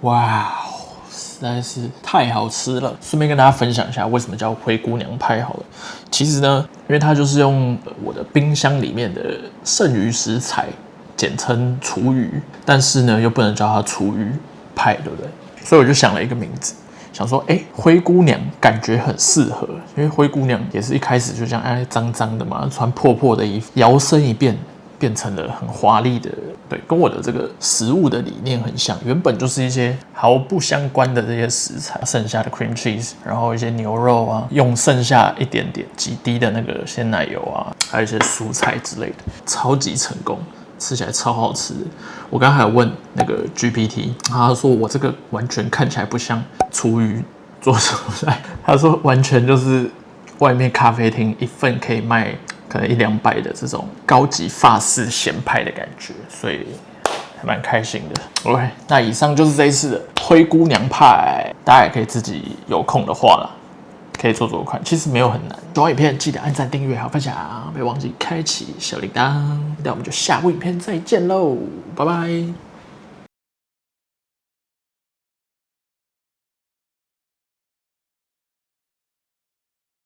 哇，实在是太好吃了！顺便跟大家分享一下为什么叫灰姑娘派好了。其实呢，因为它就是用我的冰箱里面的剩余食材，简称厨余，但是呢又不能叫它厨余派，对不对？所以我就想了一个名字。想说，灰姑娘感觉很适合，因为灰姑娘也是一开始就这样脏脏的嘛，穿破破的衣服，摇身一变变成了很华丽的，对，跟我的这个食物的理念很像。原本就是一些毫不相关的这些食材，剩下的 cream cheese， 然后一些牛肉啊，用剩下一点点几滴的那个鲜奶油啊，还有一些蔬菜之类的，超级成功。吃起来超好吃的。我刚才还有问那个 GPT， 他说我这个完全看起来不像厨余做出来，他说完全就是外面咖啡厅一份可以卖可能100-200的这种高级法式咸派的感觉，所以还蛮开心的。OK， 那以上就是这一次的灰姑娘派，大家也可以自己有空的话啦，可以做做看，其实没有很难。喜欢影片记得按赞、订阅、还有分享，别忘记开启小铃铛。那我们就下部影片再见喽，拜拜。